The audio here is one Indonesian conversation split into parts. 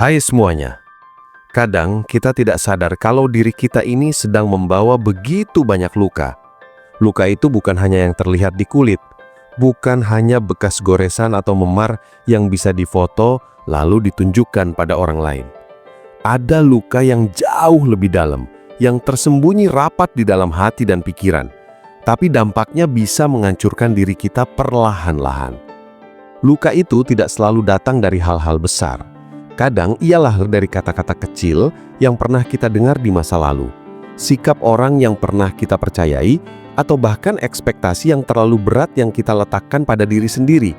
Hai semuanya, kadang kita tidak sadar kalau diri kita ini sedang membawa begitu banyak luka. Luka itu bukan hanya yang terlihat di kulit, bukan hanya bekas goresan atau memar yang bisa difoto lalu ditunjukkan pada orang lain. Ada luka yang jauh lebih dalam, yang tersembunyi rapat di dalam hati dan pikiran, tapi dampaknya bisa menghancurkan diri kita perlahan-lahan. Luka itu tidak selalu datang dari hal-hal besar. Kadang ia lahir dari kata-kata kecil yang pernah kita dengar di masa lalu, sikap orang yang pernah kita percayai, atau bahkan ekspektasi yang terlalu berat yang kita letakkan pada diri sendiri.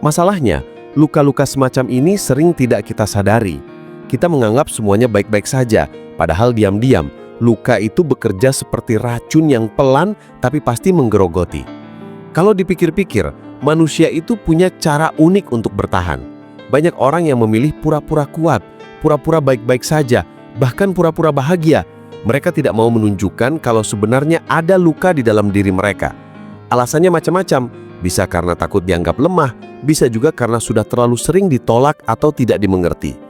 Masalahnya, luka-luka semacam ini sering tidak kita sadari. Kita menganggap semuanya baik-baik saja, padahal diam-diam, luka itu bekerja seperti racun yang pelan tapi pasti menggerogoti. Kalau dipikir-pikir, manusia itu punya cara unik untuk bertahan. Banyak orang yang memilih pura-pura kuat, pura-pura baik-baik saja, bahkan pura-pura bahagia. Mereka tidak mau menunjukkan kalau sebenarnya ada luka di dalam diri mereka. Alasannya macam-macam, bisa karena takut dianggap lemah, bisa juga karena sudah terlalu sering ditolak atau tidak dimengerti.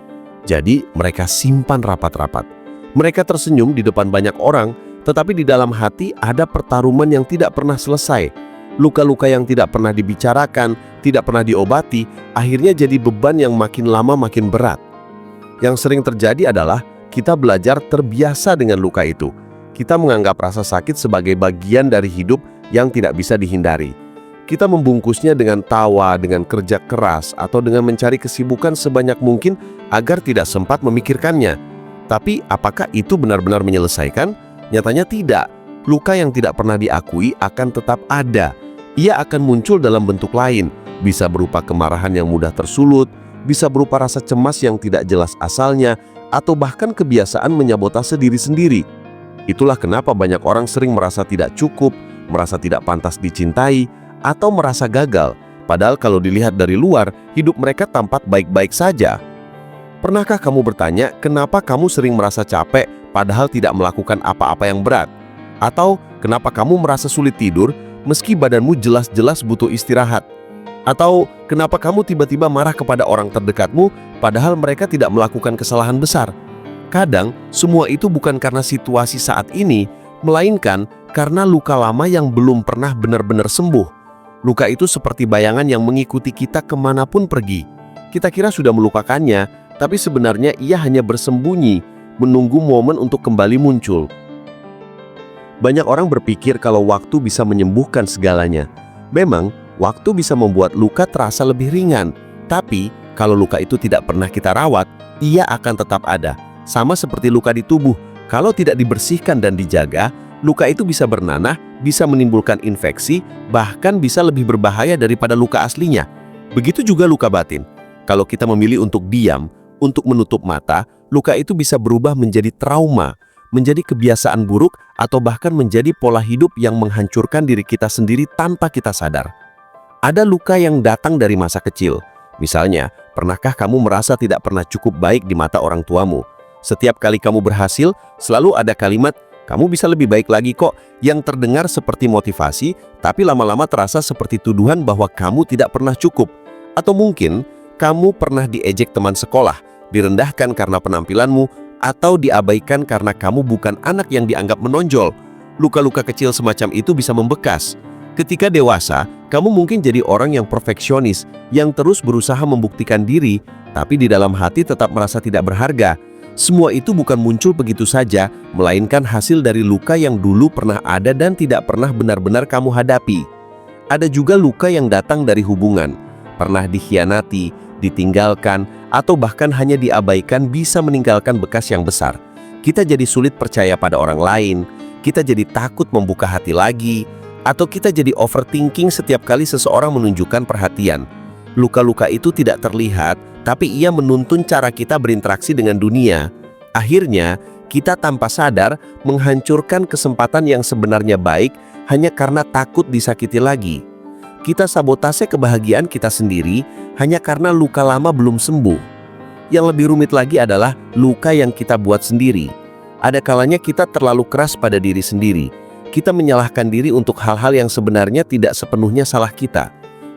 Jadi mereka simpan rapat-rapat. Mereka tersenyum di depan banyak orang, tetapi di dalam hati ada pertarungan yang tidak pernah selesai. Luka-luka yang tidak pernah dibicarakan, tidak pernah diobati, akhirnya jadi beban yang makin lama makin berat. Yang sering terjadi adalah kita belajar terbiasa dengan luka itu. Kita menganggap rasa sakit sebagai bagian dari hidup yang tidak bisa dihindari. Kita membungkusnya dengan tawa, dengan kerja keras, atau dengan mencari kesibukan sebanyak mungkin agar tidak sempat memikirkannya. Tapi apakah itu benar-benar menyelesaikan? Nyatanya tidak. Luka yang tidak pernah diakui akan tetap ada. Ia akan muncul dalam bentuk lain, bisa berupa kemarahan yang mudah tersulut, bisa berupa rasa cemas yang tidak jelas asalnya, atau bahkan kebiasaan menyabotase diri sendiri. Itulah kenapa banyak orang sering merasa tidak cukup, merasa tidak pantas dicintai, atau merasa gagal. Padahal kalau dilihat dari luar, hidup mereka tampak baik-baik saja. Pernahkah kamu bertanya, kenapa kamu sering merasa capek padahal tidak melakukan apa-apa yang berat? Atau kenapa kamu merasa sulit tidur meski badanmu jelas-jelas butuh istirahat? Atau kenapa kamu tiba-tiba marah kepada orang terdekatmu padahal mereka tidak melakukan kesalahan besar? Kadang semua itu bukan karena situasi saat ini, melainkan karena luka lama yang belum pernah benar-benar sembuh. Luka itu seperti bayangan yang mengikuti kita kemanapun pergi. Kita kira sudah melupakannya, tapi sebenarnya ia hanya bersembunyi, menunggu momen untuk kembali muncul. Banyak orang berpikir kalau waktu bisa menyembuhkan segalanya. Memang, waktu bisa membuat luka terasa lebih ringan. Tapi, kalau luka itu tidak pernah kita rawat, ia akan tetap ada. Sama seperti luka di tubuh, kalau tidak dibersihkan dan dijaga, luka itu bisa bernanah, bisa menimbulkan infeksi, bahkan bisa lebih berbahaya daripada luka aslinya. Begitu juga luka batin. Kalau kita memilih untuk diam, untuk menutup mata, luka itu bisa berubah menjadi trauma, menjadi kebiasaan buruk, atau bahkan menjadi pola hidup yang menghancurkan diri kita sendiri tanpa kita sadar. Ada luka yang datang dari masa kecil. Misalnya, pernahkah kamu merasa tidak pernah cukup baik di mata orang tuamu? Setiap kali kamu berhasil, selalu ada kalimat, "Kamu bisa lebih baik lagi kok," yang terdengar seperti motivasi, tapi lama-lama terasa seperti tuduhan bahwa kamu tidak pernah cukup. Atau mungkin, kamu pernah diejek teman sekolah, direndahkan karena penampilanmu, atau diabaikan karena kamu bukan anak yang dianggap menonjol. Luka-luka kecil semacam itu bisa membekas. Ketika dewasa, kamu mungkin jadi orang yang perfeksionis, yang terus berusaha membuktikan diri, tapi di dalam hati tetap merasa tidak berharga. Semua itu bukan muncul begitu saja, melainkan hasil dari luka yang dulu pernah ada dan tidak pernah benar-benar kamu hadapi. Ada juga luka yang datang dari hubungan. Pernah dikhianati, ditinggalkan, atau bahkan hanya diabaikan bisa meninggalkan bekas yang besar. Kita jadi sulit percaya pada orang lain, kita jadi takut membuka hati lagi, atau kita jadi overthinking setiap kali seseorang menunjukkan perhatian. Luka-luka itu tidak terlihat, tapi ia menuntun cara kita berinteraksi dengan dunia. Akhirnya, kita tanpa sadar menghancurkan kesempatan yang sebenarnya baik hanya karena takut disakiti lagi. Kita sabotase kebahagiaan kita sendiri hanya karena luka lama belum sembuh. Yang lebih rumit lagi adalah luka yang kita buat sendiri. Ada kalanya kita terlalu keras pada diri sendiri. Kita menyalahkan diri untuk hal-hal yang sebenarnya tidak sepenuhnya salah kita.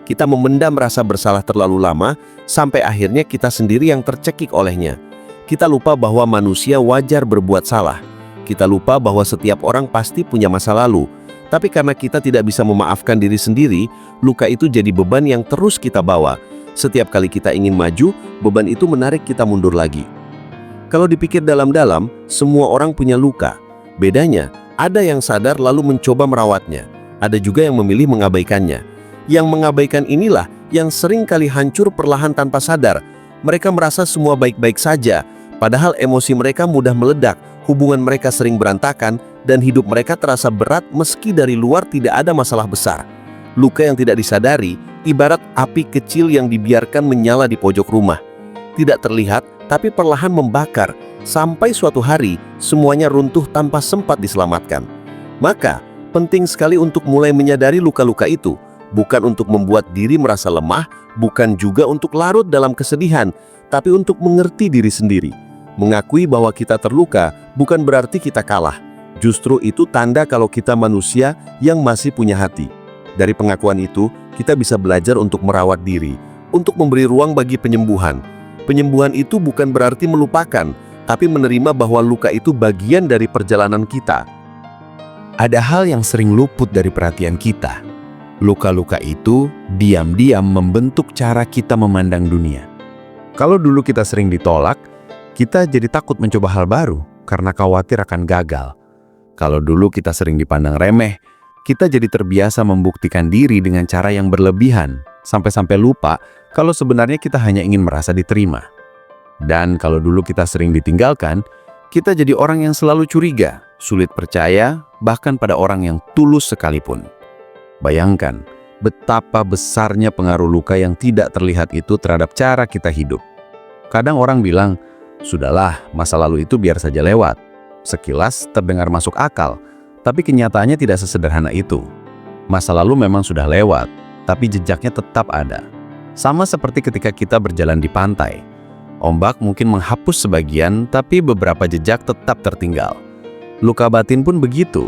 Kita memendam rasa bersalah terlalu lama, sampai akhirnya kita sendiri yang tercekik olehnya. Kita lupa bahwa manusia wajar berbuat salah. Kita lupa bahwa setiap orang pasti punya masa lalu. Tapi karena kita tidak bisa memaafkan diri sendiri, luka itu jadi beban yang terus kita bawa. Setiap kali kita ingin maju, beban itu menarik kita mundur lagi. Kalau dipikir dalam-dalam, semua orang punya luka. Bedanya, ada yang sadar lalu mencoba merawatnya. Ada juga yang memilih mengabaikannya. Yang mengabaikan inilah yang sering kali hancur perlahan tanpa sadar. Mereka merasa semua baik-baik saja, padahal emosi mereka mudah meledak, hubungan mereka sering berantakan, dan hidup mereka terasa berat meski dari luar tidak ada masalah besar. Luka yang tidak disadari, ibarat api kecil yang dibiarkan menyala di pojok rumah. Tidak terlihat, tapi perlahan membakar, sampai suatu hari semuanya runtuh tanpa sempat diselamatkan. Maka, penting sekali untuk mulai menyadari luka-luka itu, bukan untuk membuat diri merasa lemah, bukan juga untuk larut dalam kesedihan, tapi untuk mengerti diri sendiri. Mengakui bahwa kita terluka bukan berarti kita kalah. Justru itu tanda kalau kita manusia yang masih punya hati. Dari pengakuan itu, kita bisa belajar untuk merawat diri, untuk memberi ruang bagi penyembuhan. Penyembuhan itu bukan berarti melupakan, tapi menerima bahwa luka itu bagian dari perjalanan kita. Ada hal yang sering luput dari perhatian kita. Luka-luka itu diam-diam membentuk cara kita memandang dunia. Kalau dulu kita sering ditolak, kita jadi takut mencoba hal baru karena khawatir akan gagal. Kalau dulu kita sering dipandang remeh, kita jadi terbiasa membuktikan diri dengan cara yang berlebihan, sampai-sampai lupa kalau sebenarnya kita hanya ingin merasa diterima. Dan kalau dulu kita sering ditinggalkan, kita jadi orang yang selalu curiga, sulit percaya, bahkan pada orang yang tulus sekalipun. Bayangkan betapa besarnya pengaruh luka yang tidak terlihat itu terhadap cara kita hidup. Kadang orang bilang, "Sudahlah, masa lalu itu biar saja lewat." Sekilas terdengar masuk akal, tapi kenyataannya tidak sesederhana itu. Masa lalu memang sudah lewat, tapi jejaknya tetap ada. Sama seperti ketika kita berjalan di pantai. Ombak mungkin menghapus sebagian, tapi beberapa jejak tetap tertinggal. Luka batin pun begitu.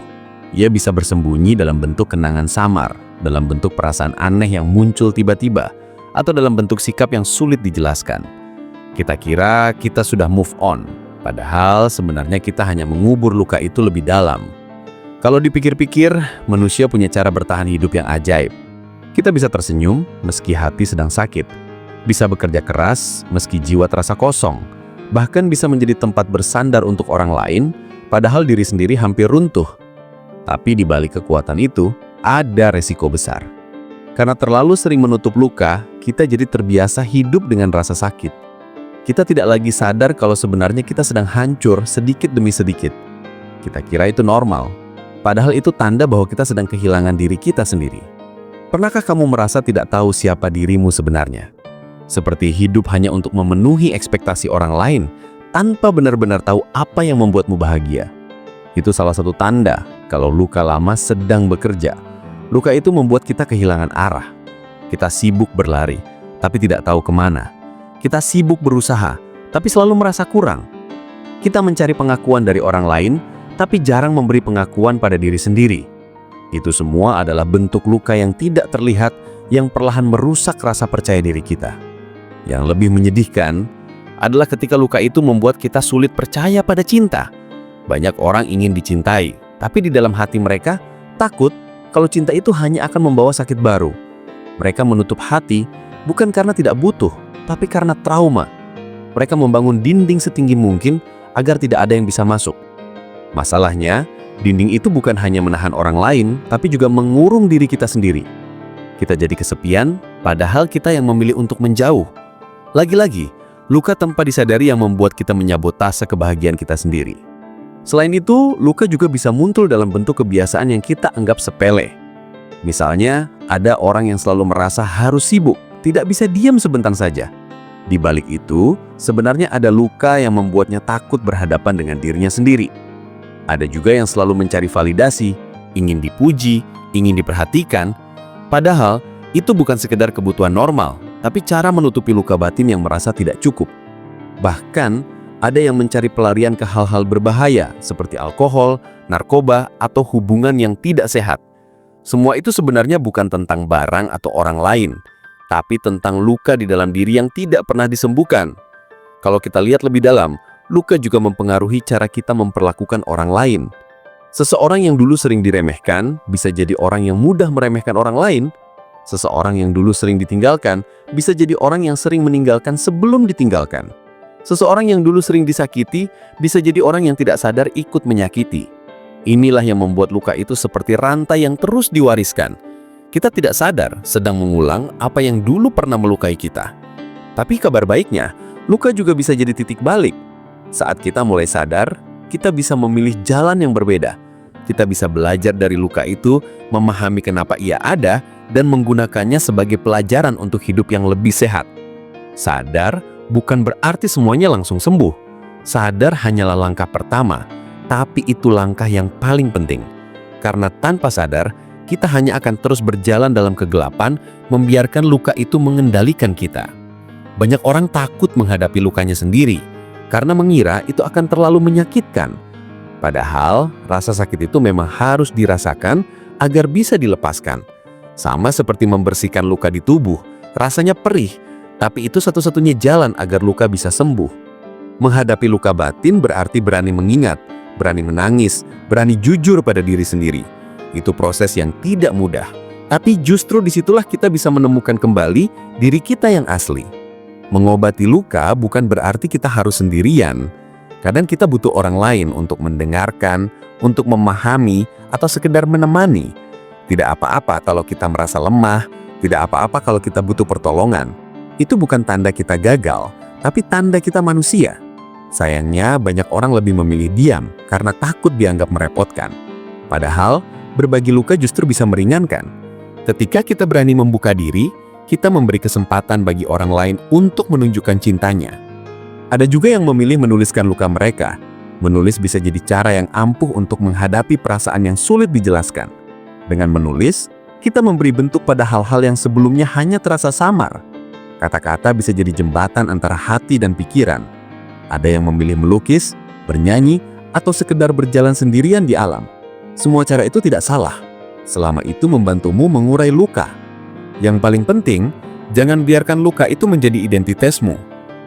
Ia bisa bersembunyi dalam bentuk kenangan samar, dalam bentuk perasaan aneh yang muncul tiba-tiba, atau dalam bentuk sikap yang sulit dijelaskan. Kita kira kita sudah move on, padahal sebenarnya kita hanya mengubur luka itu lebih dalam. Kalau dipikir-pikir, manusia punya cara bertahan hidup yang ajaib. Kita bisa tersenyum meski hati sedang sakit, bisa bekerja keras meski jiwa terasa kosong, bahkan bisa menjadi tempat bersandar untuk orang lain, padahal diri sendiri hampir runtuh. Tapi di balik kekuatan itu, ada resiko besar. Karena terlalu sering menutup luka, kita jadi terbiasa hidup dengan rasa sakit. Kita tidak lagi sadar kalau sebenarnya kita sedang hancur sedikit demi sedikit. Kita kira itu normal, padahal itu tanda bahwa kita sedang kehilangan diri kita sendiri. Pernahkah kamu merasa tidak tahu siapa dirimu sebenarnya? Seperti hidup hanya untuk memenuhi ekspektasi orang lain, tanpa benar-benar tahu apa yang membuatmu bahagia. Itu salah satu tanda kalau luka lama sedang bekerja. Luka itu membuat kita kehilangan arah. Kita sibuk berlari, tapi tidak tahu kemana. Kita sibuk berusaha, tapi selalu merasa kurang. Kita mencari pengakuan dari orang lain, tapi jarang memberi pengakuan pada diri sendiri. Itu semua adalah bentuk luka yang tidak terlihat, yang perlahan merusak rasa percaya diri kita. Yang lebih menyedihkan adalah ketika luka itu membuat kita sulit percaya pada cinta. Banyak orang ingin dicintai, tapi di dalam hati mereka takut kalau cinta itu hanya akan membawa sakit baru. Mereka menutup hati bukan karena tidak butuh, tapi karena trauma. Mereka membangun dinding setinggi mungkin agar tidak ada yang bisa masuk. Masalahnya, dinding itu bukan hanya menahan orang lain, tapi juga mengurung diri kita sendiri. Kita jadi kesepian, padahal kita yang memilih untuk menjauh. Lagi-lagi, luka tanpa disadari yang membuat kita menyabotase kebahagiaan kita sendiri. Selain itu, luka juga bisa muncul dalam bentuk kebiasaan yang kita anggap sepele. Misalnya, ada orang yang selalu merasa harus sibuk, tidak bisa diam sebentar saja. Di balik itu, sebenarnya ada luka yang membuatnya takut berhadapan dengan dirinya sendiri. Ada juga yang selalu mencari validasi, ingin dipuji, ingin diperhatikan. Padahal, itu bukan sekedar kebutuhan normal, tapi cara menutupi luka batin yang merasa tidak cukup. Bahkan, ada yang mencari pelarian ke hal-hal berbahaya seperti alkohol, narkoba, atau hubungan yang tidak sehat. Semua itu sebenarnya bukan tentang barang atau orang lain, tapi tentang luka di dalam diri yang tidak pernah disembuhkan. Kalau kita lihat lebih dalam, luka juga mempengaruhi cara kita memperlakukan orang lain. Seseorang yang dulu sering diremehkan bisa jadi orang yang mudah meremehkan orang lain. Seseorang yang dulu sering ditinggalkan bisa jadi orang yang sering meninggalkan sebelum ditinggalkan. Seseorang yang dulu sering disakiti bisa jadi orang yang tidak sadar ikut menyakiti. Inilah yang membuat luka itu seperti rantai yang terus diwariskan. Kita tidak sadar sedang mengulang apa yang dulu pernah melukai kita. Tapi kabar baiknya, luka juga bisa jadi titik balik. Saat kita mulai sadar, kita bisa memilih jalan yang berbeda. Kita bisa belajar dari luka itu, memahami kenapa ia ada, dan menggunakannya sebagai pelajaran untuk hidup yang lebih sehat. Sadar bukan berarti semuanya langsung sembuh. Sadar hanyalah langkah pertama, tapi itu langkah yang paling penting. Karena tanpa sadar, kita hanya akan terus berjalan dalam kegelapan, membiarkan luka itu mengendalikan kita. Banyak orang takut menghadapi lukanya sendiri, karena mengira itu akan terlalu menyakitkan. Padahal, rasa sakit itu memang harus dirasakan agar bisa dilepaskan. Sama seperti membersihkan luka di tubuh, rasanya perih, tapi itu satu-satunya jalan agar luka bisa sembuh. Menghadapi luka batin berarti berani mengingat, berani menangis, berani jujur pada diri sendiri. Itu proses yang tidak mudah, tapi justru disitulah kita bisa menemukan kembali diri kita yang asli. Mengobati luka bukan berarti kita harus sendirian. Kadang kita butuh orang lain untuk mendengarkan, untuk memahami, atau sekedar menemani. Tidak apa-apa kalau kita merasa lemah, tidak apa-apa kalau kita butuh pertolongan. Itu bukan tanda kita gagal, tapi tanda kita manusia. Sayangnya, banyak orang lebih memilih diam karena takut dianggap merepotkan. Padahal, berbagi luka justru bisa meringankan. Ketika kita berani membuka diri, kita memberi kesempatan bagi orang lain untuk menunjukkan cintanya. Ada juga yang memilih menuliskan luka mereka. Menulis bisa jadi cara yang ampuh untuk menghadapi perasaan yang sulit dijelaskan. Dengan menulis, kita memberi bentuk pada hal-hal yang sebelumnya hanya terasa samar. Kata-kata bisa jadi jembatan antara hati dan pikiran. Ada yang memilih melukis, bernyanyi, atau sekedar berjalan sendirian di alam. Semua cara itu tidak salah, selama itu membantumu mengurai luka. Yang paling penting, jangan biarkan luka itu menjadi identitasmu.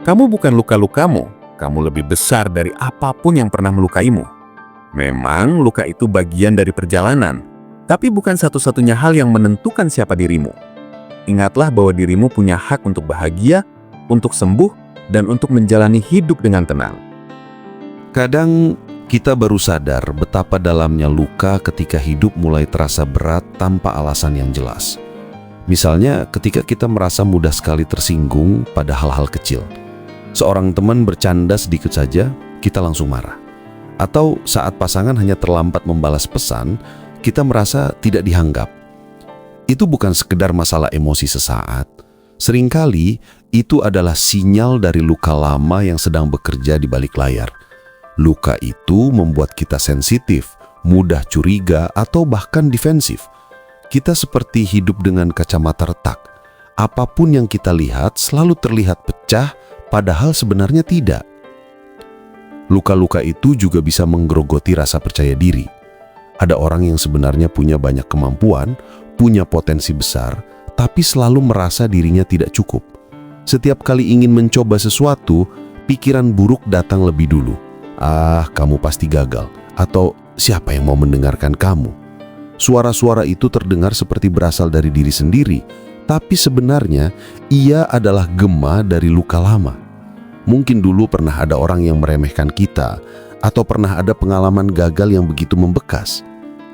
Kamu bukan luka-lukamu, kamu lebih besar dari apapun yang pernah melukaimu. Memang luka itu bagian dari perjalanan, tapi bukan satu-satunya hal yang menentukan siapa dirimu. Ingatlah bahwa dirimu punya hak untuk bahagia, untuk sembuh, dan untuk menjalani hidup dengan tenang. Kadang kita baru sadar betapa dalamnya luka ketika hidup mulai terasa berat tanpa alasan yang jelas. Misalnya ketika kita merasa mudah sekali tersinggung pada hal-hal kecil. Seorang teman bercanda sedikit saja, kita langsung marah. Atau saat pasangan hanya terlambat membalas pesan, kita merasa tidak dianggap. Itu bukan sekedar masalah emosi sesaat. Seringkali itu adalah sinyal dari luka lama yang sedang bekerja di balik layar. Luka itu membuat kita sensitif, mudah curiga, atau bahkan defensif. Kita seperti hidup dengan kacamata retak. Apapun yang kita lihat selalu terlihat pecah, padahal sebenarnya tidak. Luka-luka itu juga bisa menggerogoti rasa percaya diri. Ada orang yang sebenarnya punya banyak kemampuan, punya potensi besar, tapi selalu merasa dirinya tidak cukup. Setiap kali ingin mencoba sesuatu, pikiran buruk datang lebih dulu. Ah, kamu pasti gagal. Atau siapa yang mau mendengarkan kamu? Suara-suara itu terdengar seperti berasal dari diri sendiri, tapi sebenarnya ia adalah gema dari luka lama. Mungkin dulu pernah ada orang yang meremehkan kita, atau pernah ada pengalaman gagal yang begitu membekas.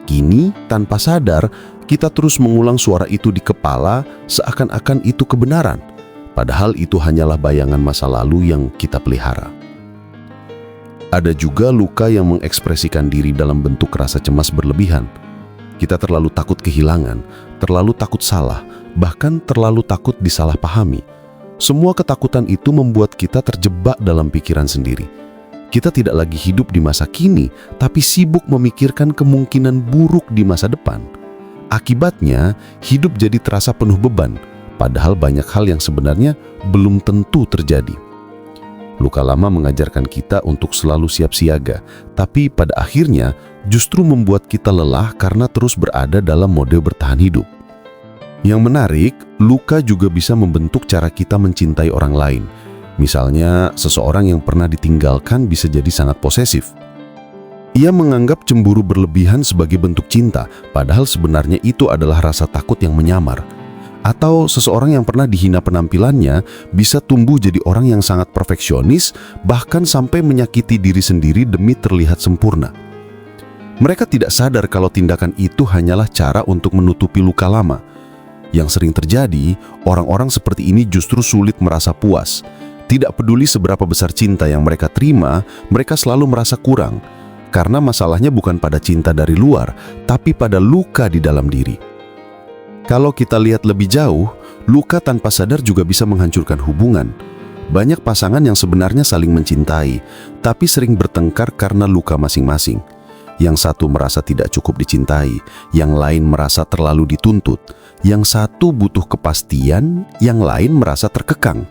Kini, tanpa sadar, kita terus mengulang suara itu di kepala seakan-akan itu kebenaran, padahal itu hanyalah bayangan masa lalu yang kita pelihara. Ada juga luka yang mengekspresikan diri dalam bentuk rasa cemas berlebihan. Kita terlalu takut kehilangan, terlalu takut salah, bahkan terlalu takut disalahpahami. Semua ketakutan itu membuat kita terjebak dalam pikiran sendiri. Kita tidak lagi hidup di masa kini, tapi sibuk memikirkan kemungkinan buruk di masa depan. Akibatnya, hidup jadi terasa penuh beban, padahal banyak hal yang sebenarnya belum tentu terjadi. Luka lama mengajarkan kita untuk selalu siap siaga, tapi pada akhirnya justru membuat kita lelah karena terus berada dalam mode bertahan hidup. Yang menarik, luka juga bisa membentuk cara kita mencintai orang lain. Misalnya, seseorang yang pernah ditinggalkan bisa jadi sangat posesif. Ia menganggap cemburu berlebihan sebagai bentuk cinta, padahal sebenarnya itu adalah rasa takut yang menyamar. Atau seseorang yang pernah dihina penampilannya bisa tumbuh jadi orang yang sangat perfeksionis, bahkan sampai menyakiti diri sendiri demi terlihat sempurna. Mereka tidak sadar kalau tindakan itu hanyalah cara untuk menutupi luka lama. Yang sering terjadi, orang-orang seperti ini justru sulit merasa puas. Tidak peduli seberapa besar cinta yang mereka terima, mereka selalu merasa kurang. Karena masalahnya bukan pada cinta dari luar, tapi pada luka di dalam diri. Kalau kita lihat lebih jauh, luka tanpa sadar juga bisa menghancurkan hubungan. Banyak pasangan yang sebenarnya saling mencintai, tapi sering bertengkar karena luka masing-masing. Yang satu merasa tidak cukup dicintai, yang lain merasa terlalu dituntut, yang satu butuh kepastian, yang lain merasa terkekang.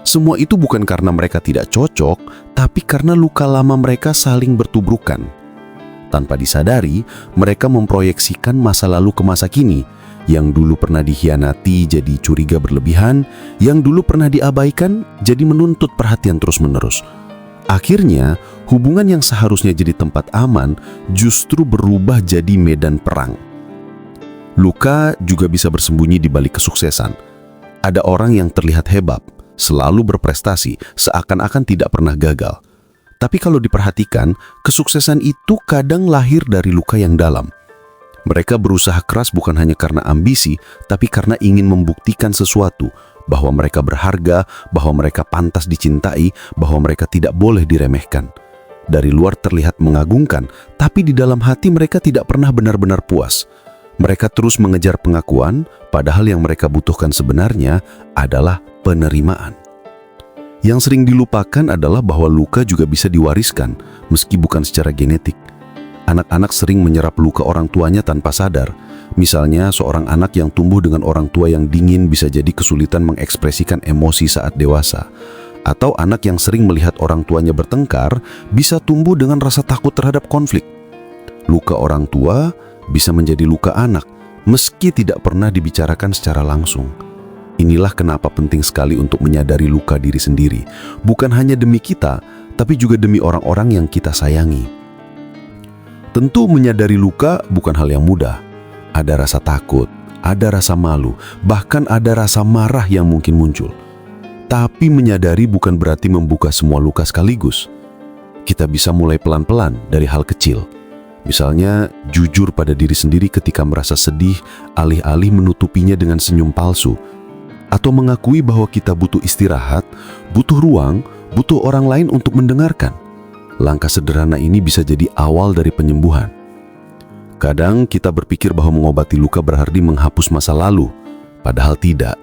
Semua itu bukan karena mereka tidak cocok, tapi karena luka lama mereka saling bertubrukan. Tanpa disadari, mereka memproyeksikan masa lalu ke masa kini. Yang dulu pernah dikhianati jadi curiga berlebihan, yang dulu pernah diabaikan jadi menuntut perhatian terus-menerus. Akhirnya, hubungan yang seharusnya jadi tempat aman justru berubah jadi medan perang. Luka juga bisa bersembunyi di balik kesuksesan. Ada orang yang terlihat hebat, selalu berprestasi, seakan-akan tidak pernah gagal. Tapi kalau diperhatikan, kesuksesan itu kadang lahir dari luka yang dalam. Mereka berusaha keras bukan hanya karena ambisi, tapi karena ingin membuktikan sesuatu, bahwa mereka berharga, bahwa mereka pantas dicintai, bahwa mereka tidak boleh diremehkan. Dari luar terlihat mengagumkan, tapi di dalam hati mereka tidak pernah benar-benar puas. Mereka terus mengejar pengakuan, padahal yang mereka butuhkan sebenarnya adalah penerimaan. Yang sering dilupakan adalah bahwa luka juga bisa diwariskan, meski bukan secara genetik. Anak-anak sering menyerap luka orang tuanya tanpa sadar. Misalnya, seorang anak yang tumbuh dengan orang tua yang dingin bisa jadi kesulitan mengekspresikan emosi saat dewasa. Atau anak yang sering melihat orang tuanya bertengkar bisa tumbuh dengan rasa takut terhadap konflik. Luka orang tua bisa menjadi luka anak, meski tidak pernah dibicarakan secara langsung. Inilah kenapa penting sekali untuk menyadari luka diri sendiri, bukan hanya demi kita, tapi juga demi orang-orang yang kita sayangi. Tentu menyadari luka bukan hal yang mudah. Ada rasa takut, ada rasa malu, bahkan ada rasa marah yang mungkin muncul. Tapi menyadari bukan berarti membuka semua luka sekaligus. Kita bisa mulai pelan-pelan dari hal kecil. Misalnya, jujur pada diri sendiri ketika merasa sedih, alih-alih menutupinya dengan senyum palsu. Atau mengakui bahwa kita butuh istirahat, butuh ruang, butuh orang lain untuk mendengarkan. Langkah sederhana ini bisa jadi awal dari penyembuhan. Kadang kita berpikir bahwa mengobati luka berarti menghapus masa lalu. Padahal tidak.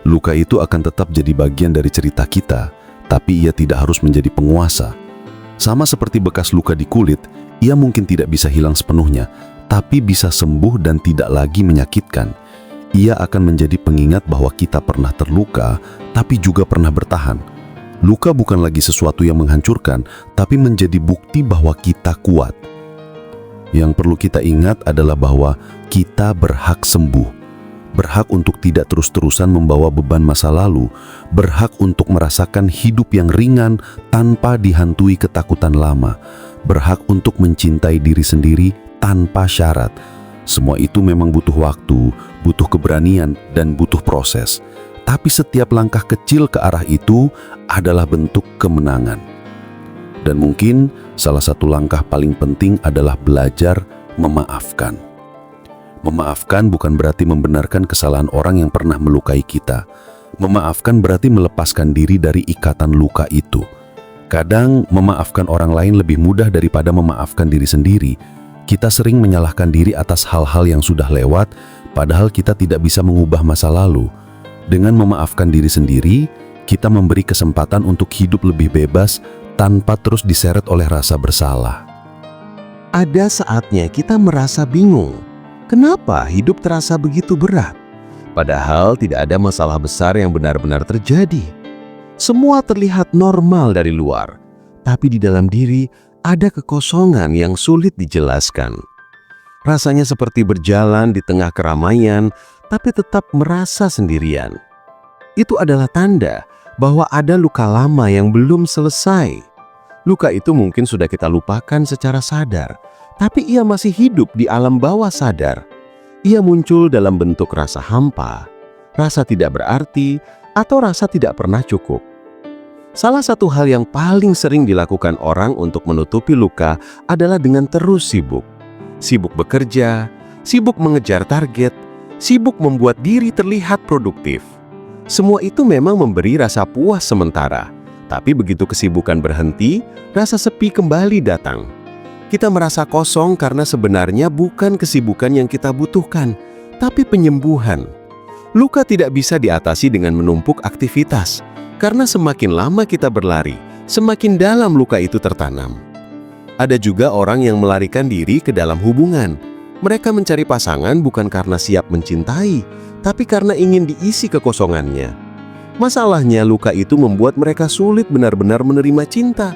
Luka itu akan tetap jadi bagian dari cerita kita, tapi ia tidak harus menjadi penguasa. Sama seperti bekas luka di kulit, ia mungkin tidak bisa hilang sepenuhnya, tapi bisa sembuh dan tidak lagi menyakitkan. Ia akan menjadi pengingat bahwa kita pernah terluka, tapi juga pernah bertahan. Luka bukan lagi sesuatu yang menghancurkan, tapi menjadi bukti bahwa kita kuat. Yang perlu kita ingat adalah bahwa kita berhak sembuh, berhak untuk tidak terus-terusan membawa beban masa lalu, berhak untuk merasakan hidup yang ringan tanpa dihantui ketakutan lama, berhak untuk mencintai diri sendiri tanpa syarat. Semua itu memang butuh waktu, butuh keberanian, dan butuh proses. Tapi setiap langkah kecil ke arah itu adalah bentuk kemenangan. Dan mungkin salah satu langkah paling penting adalah belajar memaafkan. Memaafkan bukan berarti membenarkan kesalahan orang yang pernah melukai kita. Memaafkan berarti melepaskan diri dari ikatan luka itu. Kadang memaafkan orang lain lebih mudah daripada memaafkan diri sendiri. Kita sering menyalahkan diri atas hal-hal yang sudah lewat, padahal kita tidak bisa mengubah masa lalu. Dengan memaafkan diri sendiri, kita memberi kesempatan untuk hidup lebih bebas tanpa terus diseret oleh rasa bersalah. Ada saatnya kita merasa bingung. Kenapa hidup terasa begitu berat? Padahal tidak ada masalah besar yang benar-benar terjadi. Semua terlihat normal dari luar, tapi di dalam diri ada kekosongan yang sulit dijelaskan. Rasanya seperti berjalan di tengah keramaian, tapi tetap merasa sendirian. Itu adalah tanda bahwa ada luka lama yang belum selesai. Luka itu mungkin sudah kita lupakan secara sadar, tapi ia masih hidup di alam bawah sadar. Ia muncul dalam bentuk rasa hampa, rasa tidak berarti, atau rasa tidak pernah cukup. Salah satu hal yang paling sering dilakukan orang untuk menutupi luka adalah dengan terus sibuk. Sibuk bekerja, sibuk mengejar target, sibuk membuat diri terlihat produktif. Semua itu memang memberi rasa puas sementara, tapi begitu kesibukan berhenti, rasa sepi kembali datang. Kita merasa kosong karena sebenarnya bukan kesibukan yang kita butuhkan, tapi penyembuhan. Luka tidak bisa diatasi dengan menumpuk aktivitas, karena semakin lama kita berlari, semakin dalam luka itu tertanam. Ada juga orang yang melarikan diri ke dalam hubungan. Mereka mencari pasangan bukan karena siap mencintai, tapi karena ingin diisi kekosongannya. Masalahnya, luka itu membuat mereka sulit benar-benar menerima cinta.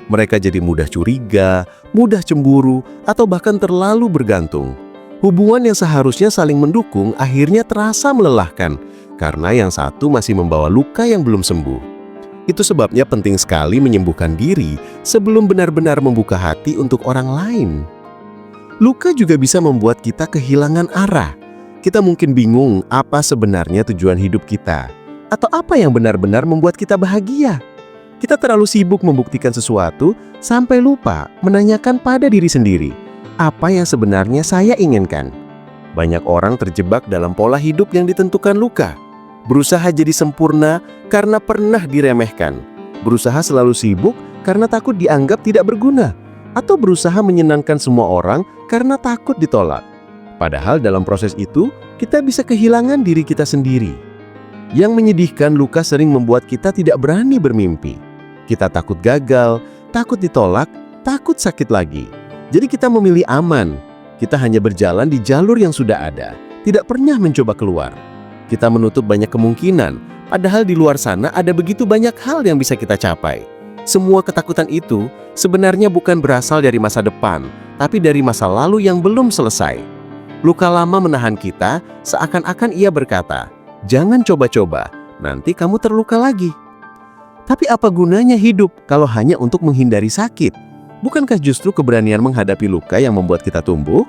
Mereka jadi mudah curiga, mudah cemburu, atau bahkan terlalu bergantung. Hubungan yang seharusnya saling mendukung akhirnya terasa melelahkan, karena yang satu masih membawa luka yang belum sembuh. Itu sebabnya penting sekali menyembuhkan diri sebelum benar-benar membuka hati untuk orang lain. Luka juga bisa membuat kita kehilangan arah. Kita mungkin bingung apa sebenarnya tujuan hidup kita, atau apa yang benar-benar membuat kita bahagia. Kita terlalu sibuk membuktikan sesuatu sampai lupa menanyakan pada diri sendiri, apa yang sebenarnya saya inginkan. Banyak orang terjebak dalam pola hidup yang ditentukan luka. Berusaha jadi sempurna karena pernah diremehkan. Berusaha selalu sibuk karena takut dianggap tidak berguna. Atau berusaha menyenangkan semua orang karena takut ditolak. Padahal dalam proses itu, kita bisa kehilangan diri kita sendiri. Yang menyedihkan, luka sering membuat kita tidak berani bermimpi. Kita takut gagal, takut ditolak, takut sakit lagi. Jadi kita memilih aman. Kita hanya berjalan di jalur yang sudah ada, tidak pernah mencoba keluar. Kita menutup banyak kemungkinan, padahal di luar sana ada begitu banyak hal yang bisa kita capai. Semua ketakutan itu sebenarnya bukan berasal dari masa depan, tapi dari masa lalu yang belum selesai. Luka lama menahan kita, seakan-akan ia berkata, "Jangan coba-coba, nanti kamu terluka lagi." Tapi apa gunanya hidup kalau hanya untuk menghindari sakit? Bukankah justru keberanian menghadapi luka yang membuat kita tumbuh?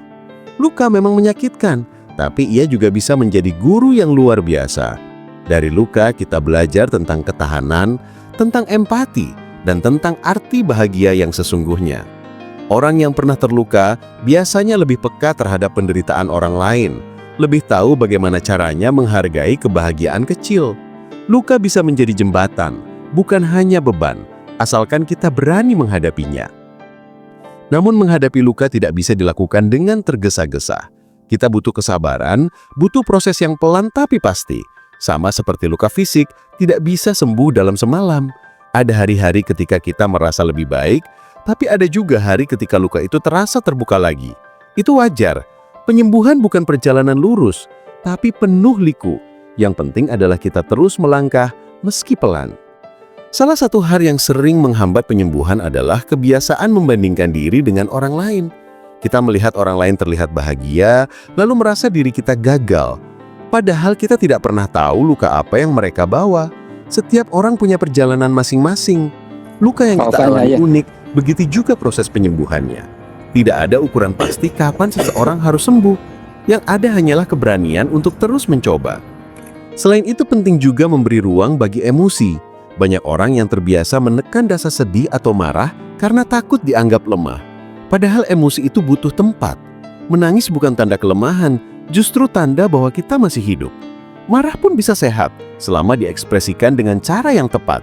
Luka memang menyakitkan, tapi ia juga bisa menjadi guru yang luar biasa. Dari luka kita belajar tentang ketahanan, tentang empati, dan tentang arti bahagia yang sesungguhnya. Orang yang pernah terluka biasanya lebih peka terhadap penderitaan orang lain, lebih tahu bagaimana caranya menghargai kebahagiaan kecil. Luka bisa menjadi jembatan, bukan hanya beban, asalkan kita berani menghadapinya. Namun menghadapi luka tidak bisa dilakukan dengan tergesa-gesa. Kita butuh kesabaran, butuh proses yang pelan tapi pasti. Sama seperti luka fisik, tidak bisa sembuh dalam semalam. Ada hari-hari ketika kita merasa lebih baik, tapi ada juga hari ketika luka itu terasa terbuka lagi. Itu wajar. Penyembuhan bukan perjalanan lurus, tapi penuh liku. Yang penting adalah kita terus melangkah meski pelan. Salah satu hal yang sering menghambat penyembuhan adalah kebiasaan membandingkan diri dengan orang lain. Kita melihat orang lain terlihat bahagia, lalu merasa diri kita gagal. Padahal kita tidak pernah tahu luka apa yang mereka bawa. Setiap orang punya perjalanan masing-masing. Luka yang kita alami unik, begitu juga proses penyembuhannya. Tidak ada ukuran pasti kapan seseorang harus sembuh. Yang ada hanyalah keberanian untuk terus mencoba. Selain itu penting juga memberi ruang bagi emosi. Banyak orang yang terbiasa menekan rasa sedih atau marah karena takut dianggap lemah. Padahal emosi itu butuh tempat. Menangis bukan tanda kelemahan, justru tanda bahwa kita masih hidup. Marah pun bisa sehat, selama diekspresikan dengan cara yang tepat.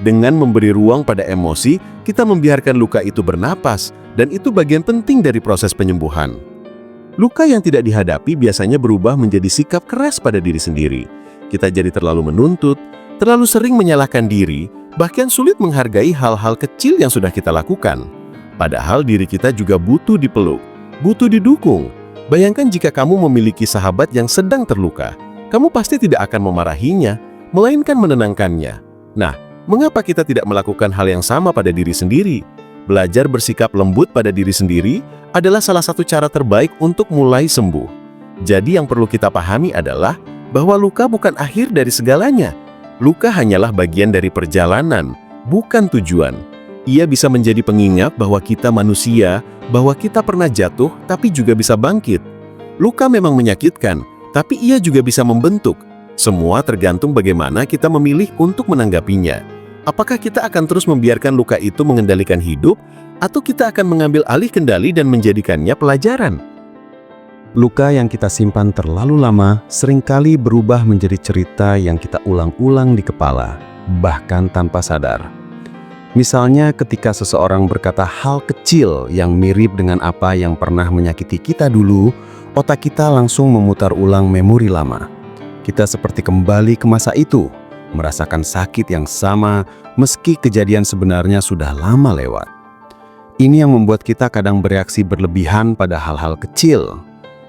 Dengan memberi ruang pada emosi, kita membiarkan luka itu bernapas, dan itu bagian penting dari proses penyembuhan. Luka yang tidak dihadapi biasanya berubah menjadi sikap keras pada diri sendiri. Kita jadi terlalu menuntut, terlalu sering menyalahkan diri, bahkan sulit menghargai hal-hal kecil yang sudah kita lakukan. Padahal diri kita juga butuh dipeluk, butuh didukung. Bayangkan jika kamu memiliki sahabat yang sedang terluka, kamu pasti tidak akan memarahinya, melainkan menenangkannya. Nah, mengapa kita tidak melakukan hal yang sama pada diri sendiri? Belajar bersikap lembut pada diri sendiri adalah salah satu cara terbaik untuk mulai sembuh. Jadi yang perlu kita pahami adalah bahwa luka bukan akhir dari segalanya. Luka hanyalah bagian dari perjalanan, bukan tujuan. Ia bisa menjadi pengingat bahwa kita manusia, bahwa kita pernah jatuh tapi juga bisa bangkit. Luka memang menyakitkan, tapi ia juga bisa membentuk. Semua tergantung bagaimana kita memilih untuk menanggapinya. Apakah kita akan terus membiarkan luka itu mengendalikan hidup, atau kita akan mengambil alih kendali dan menjadikannya pelajaran? Luka yang kita simpan terlalu lama seringkali berubah menjadi cerita yang kita ulang-ulang di kepala, bahkan tanpa sadar. Misalnya ketika seseorang berkata hal kecil yang mirip dengan apa yang pernah menyakiti kita dulu, otak kita langsung memutar ulang memori lama. Kita seperti kembali ke masa itu, merasakan sakit yang sama meski kejadian sebenarnya sudah lama lewat. Ini yang membuat kita kadang bereaksi berlebihan pada hal-hal kecil.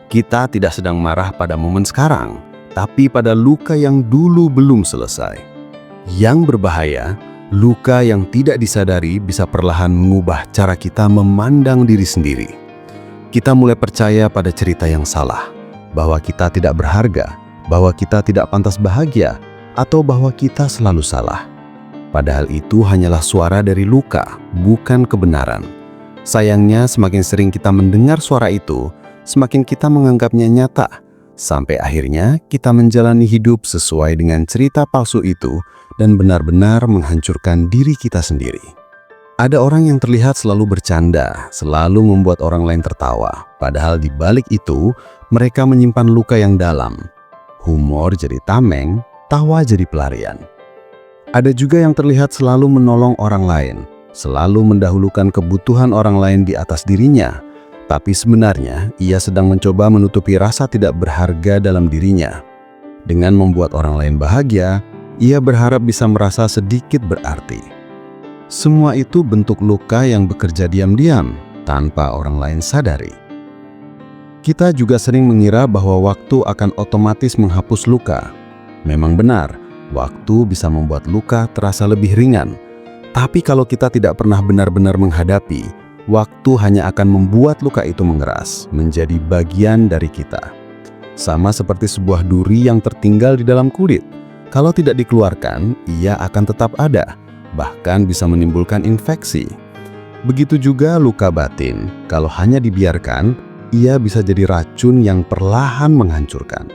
Kita tidak sedang marah pada momen sekarang, tapi pada luka yang dulu belum selesai. Yang berbahaya, luka yang tidak disadari bisa perlahan mengubah cara kita memandang diri sendiri. Kita mulai percaya pada cerita yang salah, bahwa kita tidak berharga, bahwa kita tidak pantas bahagia, atau bahwa kita selalu salah. Padahal itu hanyalah suara dari luka, bukan kebenaran. Sayangnya, semakin sering kita mendengar suara itu, semakin kita menganggapnya nyata, sampai akhirnya kita menjalani hidup sesuai dengan cerita palsu itu dan benar-benar menghancurkan diri kita sendiri. Ada orang yang terlihat selalu bercanda, selalu membuat orang lain tertawa, padahal di balik itu mereka menyimpan luka yang dalam. Humor jadi tameng, tawa jadi pelarian. Ada juga yang terlihat selalu menolong orang lain, selalu mendahulukan kebutuhan orang lain di atas dirinya, tapi sebenarnya ia sedang mencoba menutupi rasa tidak berharga dalam dirinya. Dengan membuat orang lain bahagia, ia berharap bisa merasa sedikit berarti. Semua itu bentuk luka yang bekerja diam-diam tanpa orang lain sadari. Kita juga sering mengira bahwa waktu akan otomatis menghapus luka. Memang benar, waktu bisa membuat luka terasa lebih ringan. Tapi kalau kita tidak pernah benar-benar menghadapi, waktu hanya akan membuat luka itu mengeras, menjadi bagian dari kita. Sama seperti sebuah duri yang tertinggal di dalam kulit. Kalau tidak dikeluarkan, ia akan tetap ada, bahkan bisa menimbulkan infeksi. Begitu juga luka batin, kalau hanya dibiarkan, ia bisa jadi racun yang perlahan menghancurkan.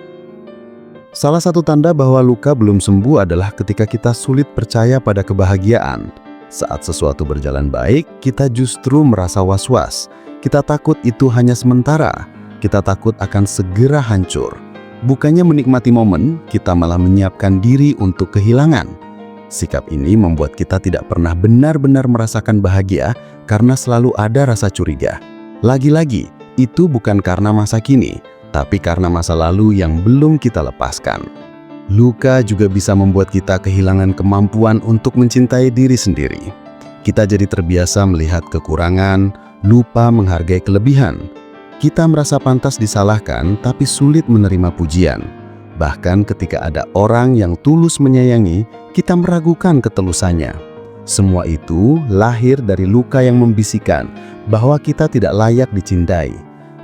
Salah satu tanda bahwa luka belum sembuh adalah ketika kita sulit percaya pada kebahagiaan. Saat sesuatu berjalan baik, kita justru merasa was-was. Kita takut itu hanya sementara. Kita takut akan segera hancur. Bukannya menikmati momen, kita malah menyiapkan diri untuk kehilangan. Sikap ini membuat kita tidak pernah benar-benar merasakan bahagia karena selalu ada rasa curiga. Lagi-lagi, itu bukan karena masa kini, tapi karena masa lalu yang belum kita lepaskan. Luka juga bisa membuat kita kehilangan kemampuan untuk mencintai diri sendiri. Kita jadi terbiasa melihat kekurangan, lupa menghargai kelebihan. Kita merasa pantas disalahkan, tapi sulit menerima pujian. Bahkan ketika ada orang yang tulus menyayangi, kita meragukan ketulusannya. Semua itu lahir dari luka yang membisikkan bahwa kita tidak layak dicintai.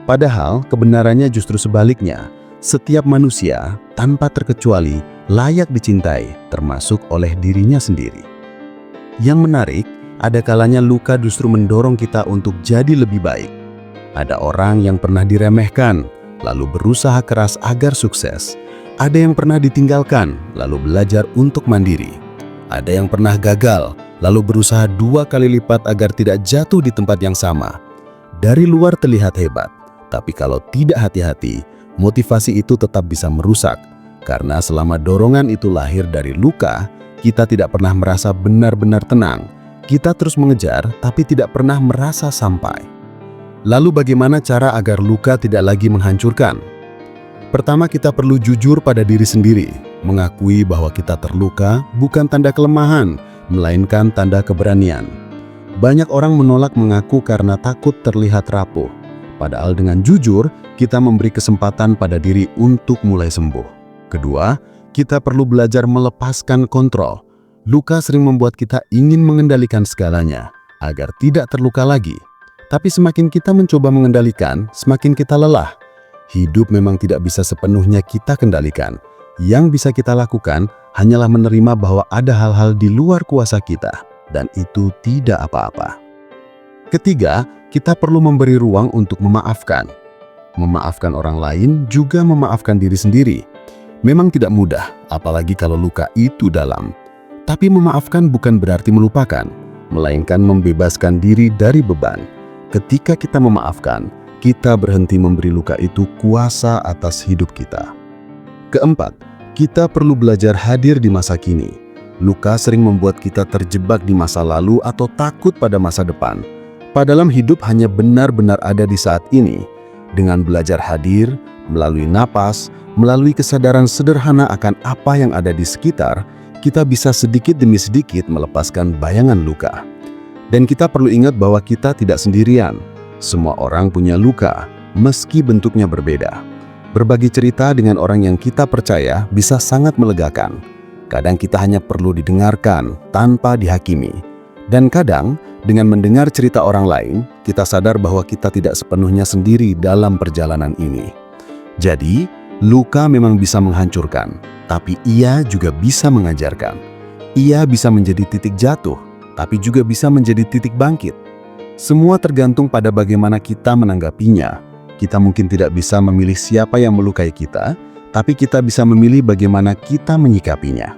Padahal kebenarannya justru sebaliknya. Setiap manusia, tanpa terkecuali, layak dicintai, termasuk oleh dirinya sendiri. Yang menarik, ada kalanya luka justru mendorong kita untuk jadi lebih baik. Ada orang yang pernah diremehkan, lalu berusaha keras agar sukses. Ada yang pernah ditinggalkan, lalu belajar untuk mandiri. Ada yang pernah gagal, lalu berusaha 2 kali lipat agar tidak jatuh di tempat yang sama. Dari luar terlihat hebat, tapi kalau tidak hati-hati, motivasi itu tetap bisa merusak, karena selama dorongan itu lahir dari luka, kita tidak pernah merasa benar-benar tenang. Kita terus mengejar, tapi tidak pernah merasa sampai. Lalu bagaimana cara agar luka tidak lagi menghancurkan? Pertama, kita perlu jujur pada diri sendiri. Mengakui bahwa kita terluka bukan tanda kelemahan, melainkan tanda keberanian. Banyak orang menolak mengaku karena takut terlihat rapuh. Padahal dengan jujur, kita memberi kesempatan pada diri untuk mulai sembuh. Kedua, kita perlu belajar melepaskan kontrol. Luka sering membuat kita ingin mengendalikan segalanya, agar tidak terluka lagi. Tapi semakin kita mencoba mengendalikan, semakin kita lelah. Hidup memang tidak bisa sepenuhnya kita kendalikan. Yang bisa kita lakukan hanyalah menerima bahwa ada hal-hal di luar kuasa kita, dan itu tidak apa-apa. Ketiga, kita perlu memberi ruang untuk memaafkan. Memaafkan orang lain juga memaafkan diri sendiri. Memang tidak mudah, apalagi kalau luka itu dalam. Tapi memaafkan bukan berarti melupakan, melainkan membebaskan diri dari beban. Ketika kita memaafkan, kita berhenti memberi luka itu kuasa atas hidup kita. Keempat, kita perlu belajar hadir di masa kini. Luka sering membuat kita terjebak di masa lalu atau takut pada masa depan. Padahal hidup hanya benar-benar ada di saat ini. Dengan belajar hadir, melalui napas, melalui kesadaran sederhana akan apa yang ada di sekitar, kita bisa sedikit demi sedikit melepaskan bayangan luka. Dan kita perlu ingat bahwa kita tidak sendirian. Semua orang punya luka, meski bentuknya berbeda. Berbagi cerita dengan orang yang kita percaya bisa sangat melegakan. Kadang kita hanya perlu didengarkan tanpa dihakimi. Dan kadang, dengan mendengar cerita orang lain, kita sadar bahwa kita tidak sepenuhnya sendiri dalam perjalanan ini. Jadi, luka memang bisa menghancurkan, tapi ia juga bisa mengajarkan. Ia bisa menjadi titik jatuh, tapi juga bisa menjadi titik bangkit. Semua tergantung pada bagaimana kita menanggapinya. Kita mungkin tidak bisa memilih siapa yang melukai kita, tapi kita bisa memilih bagaimana kita menyikapinya.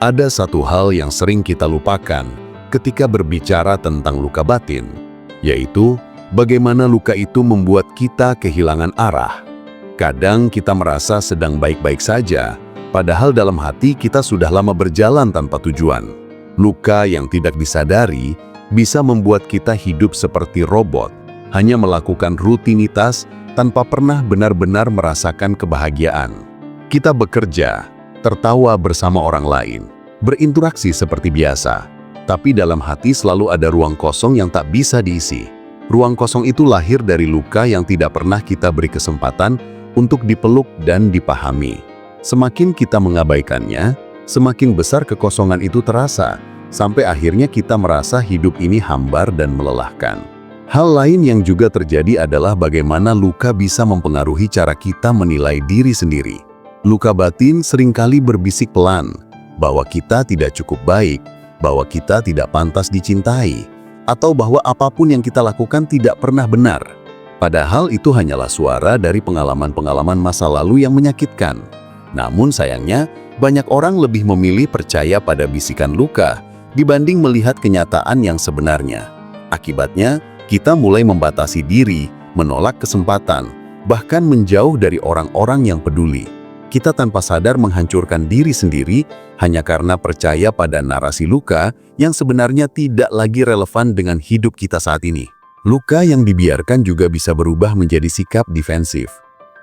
Ada satu hal yang sering kita lupakan ketika berbicara tentang luka batin, yaitu bagaimana luka itu membuat kita kehilangan arah. Kadang kita merasa sedang baik-baik saja, padahal dalam hati kita sudah lama berjalan tanpa tujuan. Luka yang tidak disadari bisa membuat kita hidup seperti robot, hanya melakukan rutinitas tanpa pernah benar-benar merasakan kebahagiaan. Kita bekerja, tertawa bersama orang lain, berinteraksi seperti biasa, tapi dalam hati selalu ada ruang kosong yang tak bisa diisi. Ruang kosong itu lahir dari luka yang tidak pernah kita beri kesempatan untuk dipeluk dan dipahami. Semakin kita mengabaikannya, semakin besar kekosongan itu terasa, sampai akhirnya kita merasa hidup ini hambar dan melelahkan. Hal lain yang juga terjadi adalah bagaimana luka bisa mempengaruhi cara kita menilai diri sendiri. Luka batin seringkali berbisik pelan, bahwa kita tidak cukup baik, bahwa kita tidak pantas dicintai, atau bahwa apapun yang kita lakukan tidak pernah benar. Padahal itu hanyalah suara dari pengalaman-pengalaman masa lalu yang menyakitkan. Namun sayangnya, banyak orang lebih memilih percaya pada bisikan luka dibanding melihat kenyataan yang sebenarnya. Akibatnya, kita mulai membatasi diri, menolak kesempatan, bahkan menjauh dari orang-orang yang peduli. Kita tanpa sadar menghancurkan diri sendiri hanya karena percaya pada narasi luka yang sebenarnya tidak lagi relevan dengan hidup kita saat ini. Luka yang dibiarkan juga bisa berubah menjadi sikap defensif.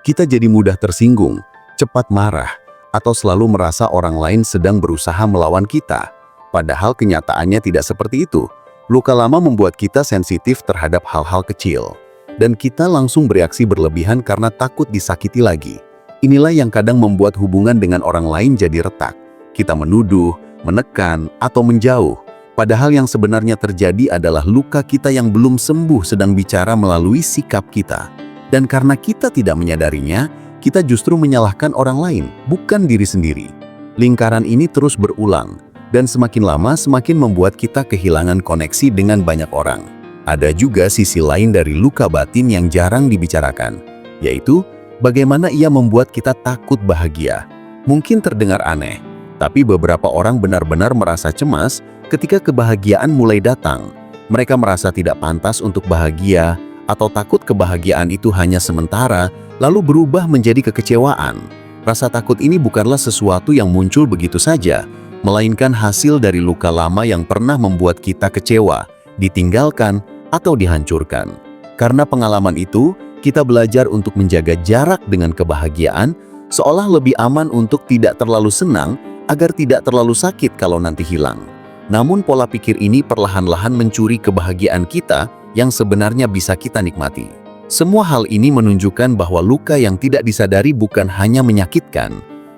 Kita jadi mudah tersinggung, cepat marah, atau selalu merasa orang lain sedang berusaha melawan kita. Padahal kenyataannya tidak seperti itu. Luka lama membuat kita sensitif terhadap hal-hal kecil. Dan kita langsung bereaksi berlebihan karena takut disakiti lagi. Inilah yang kadang membuat hubungan dengan orang lain jadi retak. Kita menuduh, menekan, atau menjauh. Padahal yang sebenarnya terjadi adalah luka kita yang belum sembuh sedang bicara melalui sikap kita. Dan karena kita tidak menyadarinya, kita justru menyalahkan orang lain, bukan diri sendiri. Lingkaran ini terus berulang, dan semakin lama semakin membuat kita kehilangan koneksi dengan banyak orang. Ada juga sisi lain dari luka batin yang jarang dibicarakan, yaitu bagaimana ia membuat kita takut bahagia. Mungkin terdengar aneh, tapi beberapa orang benar-benar merasa cemas ketika kebahagiaan mulai datang. Mereka merasa tidak pantas untuk bahagia, atau takut kebahagiaan itu hanya sementara, lalu berubah menjadi kekecewaan. Rasa takut ini bukanlah sesuatu yang muncul begitu saja, melainkan hasil dari luka lama yang pernah membuat kita kecewa, ditinggalkan, atau dihancurkan. Karena pengalaman itu, kita belajar untuk menjaga jarak dengan kebahagiaan, seolah lebih aman untuk tidak terlalu senang, agar tidak terlalu sakit kalau nanti hilang. Namun pola pikir ini perlahan-lahan mencuri kebahagiaan kita yang sebenarnya bisa kita nikmati. Semua hal ini menunjukkan bahwa luka yang tidak disadari bukan hanya menyakitkan,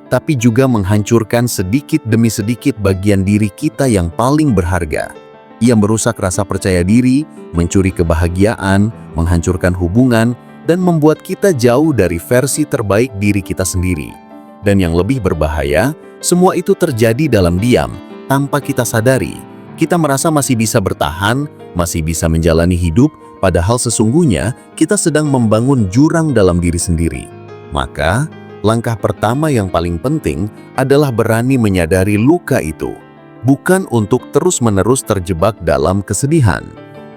tapi juga menghancurkan sedikit demi sedikit bagian diri kita yang paling berharga. Ia merusak rasa percaya diri, mencuri kebahagiaan, menghancurkan hubungan, dan membuat kita jauh dari versi terbaik diri kita sendiri. Dan yang lebih berbahaya, Semua itu terjadi dalam diam, tanpa kita sadari. Kita merasa masih bisa bertahan, masih bisa menjalani hidup, padahal sesungguhnya kita sedang membangun jurang dalam diri sendiri. Maka, langkah pertama yang paling penting adalah berani menyadari luka itu. Bukan untuk terus-menerus terjebak dalam kesedihan,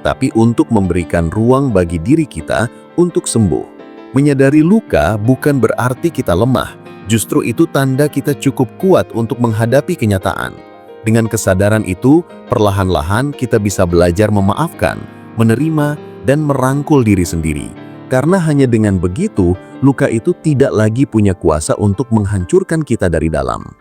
tapi untuk memberikan ruang bagi diri kita untuk sembuh. Menyadari luka bukan berarti kita lemah, justru itu tanda kita cukup kuat untuk menghadapi kenyataan. Dengan kesadaran itu, perlahan-lahan kita bisa belajar memaafkan, menerima, dan merangkul diri sendiri. Karena hanya dengan begitu, luka itu tidak lagi punya kuasa untuk menghancurkan kita dari dalam.